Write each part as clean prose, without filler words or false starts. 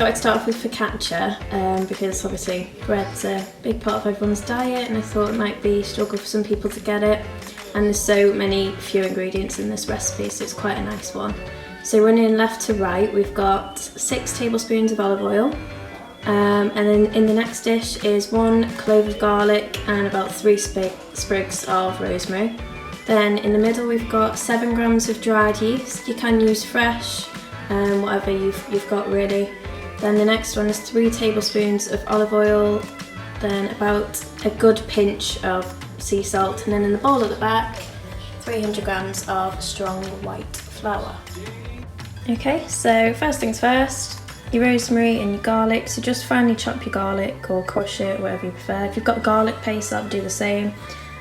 I'd start off with focaccia because obviously bread's a big part of everyone's diet, and I thought it might be a struggle for some people to get it, and there's so many few ingredients in this recipe, so it's quite a nice one. So running left to right, we've got 6 tablespoons of olive oil, and then in the next dish is 1 clove of garlic and about 3 sprigs of rosemary. Then in the middle we've got 7 grams of dried yeast. You can use fresh, whatever you've got really. Then the next one is 3 tablespoons of olive oil, then about a good pinch of sea salt, and then in the bowl at the back, 300 grams of strong white flour. Okay, so first things first, your rosemary and your garlic. So just finely chop your garlic or crush it, whatever you prefer. If you've got garlic paste, that'll do the same.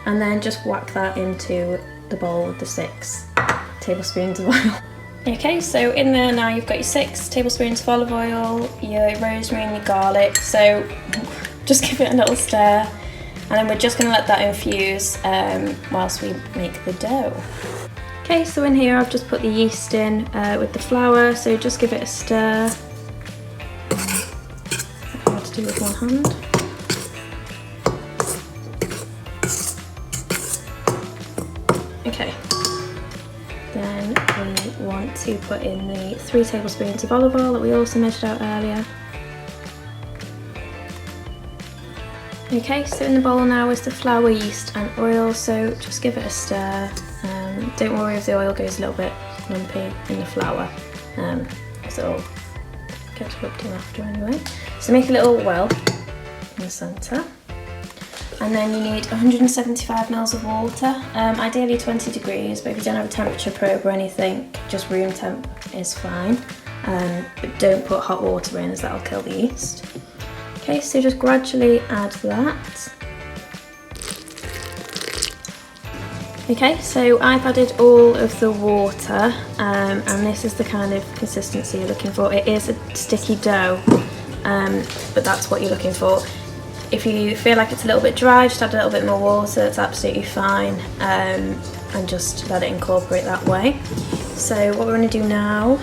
And then just whack that into the bowl with the 6 tablespoons of oil. Okay, so in there now you've got your 6 tablespoons of olive oil, your rosemary and your garlic, so just give it a little stir, and then we're just going to let that infuse whilst we make the dough. Okay, so in here I've just put the yeast in with the flour, so just give it a stir. Hard to do with one hand. Okay. Then we want to put in the 3 tablespoons of olive oil that we also measured out earlier. Okay, so in the bowl now is the flour, yeast and oil, so just give it a stir. Don't worry if the oil goes a little bit lumpy in the flour, because it'll get rubbed in after anyway. So make a little well in the centre. And then you need 175 ml of water, ideally 20 degrees, but if you don't have a temperature probe or anything, just room temp is fine. But don't put hot water in, as that'll kill the yeast. Okay, so just gradually add that. Okay, so I've added all of the water, and this is the kind of consistency you're looking for. It is a sticky dough, but that's what you're looking for. If you feel like it's a little bit dry, just add a little bit more water, it's absolutely fine, and just let it incorporate that way. So what we're going to do now,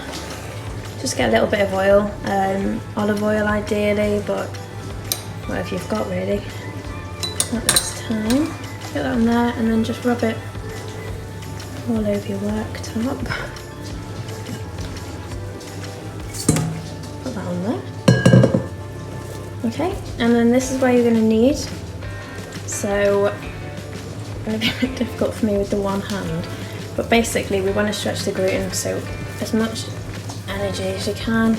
just get a little bit of oil, olive oil ideally, but whatever you've got really at this time. Get that on there, and then just rub it all over your worktop. Put that on there. Okay, and then this is where you're going to knead. So it's going to be a bit difficult for me with the one hand, but basically we want to stretch the gluten, so as much energy as you can.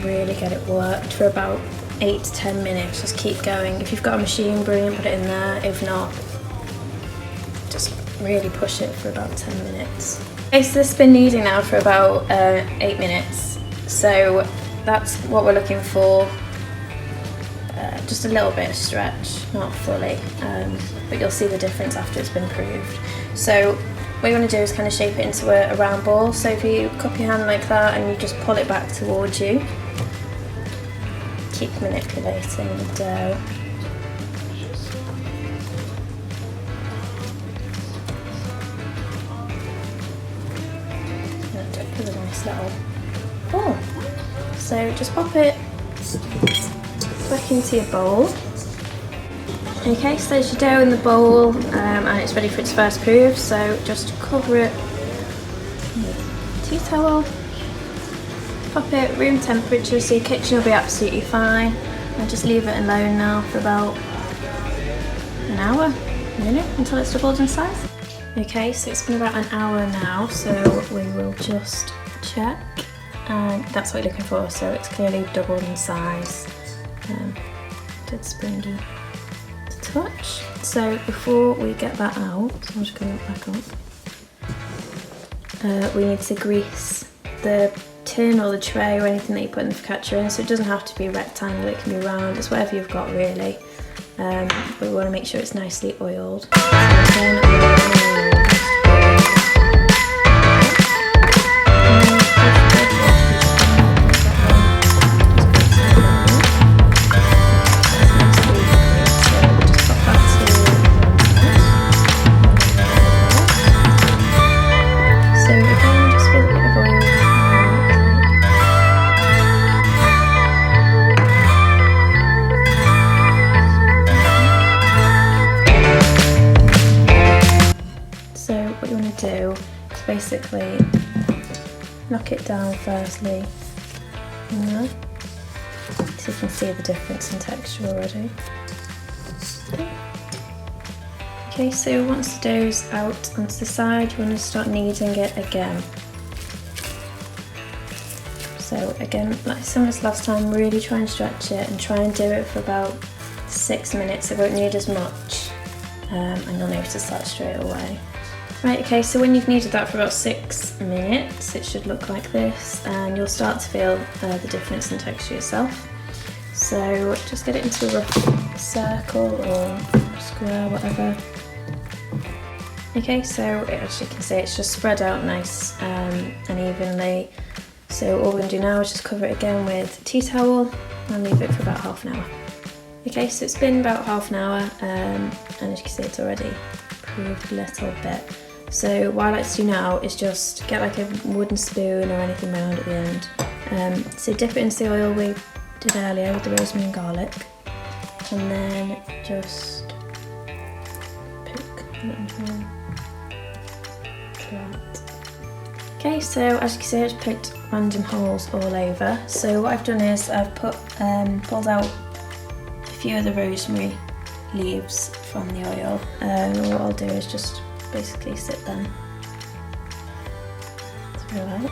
Really get it worked for about 8 to 10 minutes. Just keep going. If you've got a machine, brilliant, put it in there. If not, just really push it for about 10 minutes. Okay, so this has been kneading now for about 8 minutes. So that's what we're looking for. Just a little bit of stretch, not fully, but you'll see the difference after it's been proved. So what you want to do is kind of shape it into a round ball. So if you cup your hand like that and you just pull it back towards you, keep manipulating the dough. And it with a nice little ball. So just pop it back into your bowl. Okay, so there's your dough in the bowl, and it's ready for its first proof, so just cover it with a tea towel. Pop it room temperature, so your kitchen will be absolutely fine, and just leave it alone now for about an hour, really, until it's doubled in size. Okay, so it's been about an hour now, so we will just check, and that's what you're looking for, so it's clearly doubled in size. Did springy to touch. So before we get that out, so I'm just going to back up, we need to grease the tin or the tray or anything that you put in the focaccia in, so it doesn't have to be rectangular, it can be round, it's whatever you've got really, but we want to make sure it's nicely oiled. to do is basically knock it down firstly, so you can see the difference in texture already. Okay, so once the dough's out onto the side, you want to start kneading it again. So again, like similar to last time, really try and stretch it and try and do it for about 6 minutes. It won't need as much, and you'll notice that straight away. Right, okay, so when you've kneaded that for about 6 minutes, it should look like this, and you'll start to feel the difference in texture yourself. So just get it into a rough circle or square, whatever. Okay, so as you can see, it's just spread out nice and evenly. So all we're going to do now is just cover it again with a tea towel and leave it for about half an hour. Okay, so it's been about half an hour, and as you can see, it's already improved a little bit. So what I like to do now is just get like a wooden spoon or anything round at the end. So dip it into the oil we did earlier with the rosemary and garlic, and then just poke it. Okay, so as you can see, I've poked random holes all over. So what I've done is I've pulled out a few of the rosemary leaves from the oil, and what I'll do is just basically sit them throughout.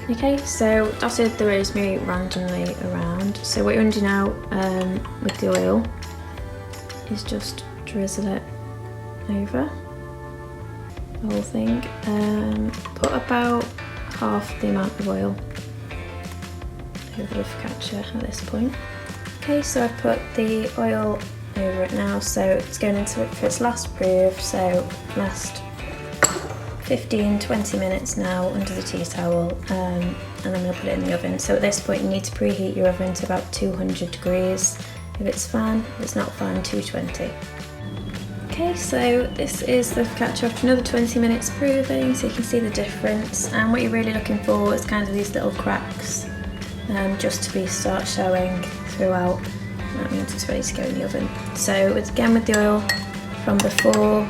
Okay, so dotted the rosemary randomly around. So what you want to do now with the oil is just drizzle it over the whole thing. Put about half the amount of oil over the focaccia at this point. Okay, so I've put the oil over it now, so it's going into it for its last proof, so last 15-20 minutes now under the tea towel, and I'm going to put it in the oven. So at this point you need to preheat your oven to about 200 degrees if it's fan, if it's not fan, 220. Okay, so this is the focaccia after another 20 minutes proving, so you can see the difference, and what you're really looking for is kind of these little cracks, just to start showing throughout. That means it's ready to go in the oven. So again with the oil from before,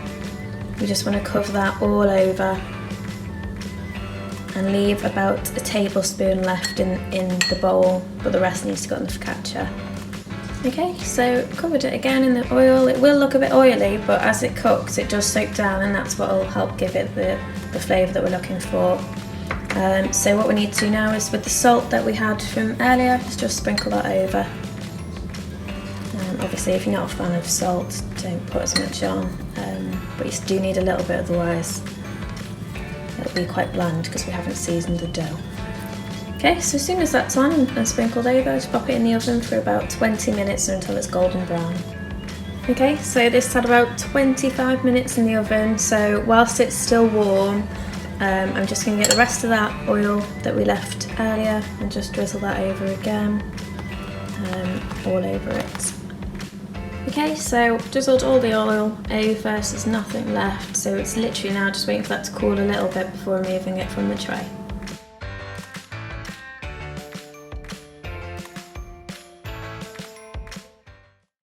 we just want to cover that all over and leave about a tablespoon left in the bowl, but the rest needs to go in the focaccia. Okay, so covered it again in the oil. It will look a bit oily, but as it cooks it does soak down, and that's what will help give it the flavour that we're looking for. So what we need to do now is with the salt that we had from earlier, is just sprinkle that over. Obviously if you're not a fan of salt, don't put as much on, but you do need a little bit, otherwise it'll be quite bland because we haven't seasoned the dough. Okay, so as soon as that's on and sprinkled over, just pop it in the oven for about 20 minutes or until it's golden brown. Okay, so this had about 25 minutes in the oven, so whilst it's still warm, I'm just going to get the rest of that oil that we left earlier and just drizzle that over again, all over it. Okay, so drizzled all the oil over, so there's nothing left, so it's literally now just waiting for that to cool a little bit before removing it from the tray.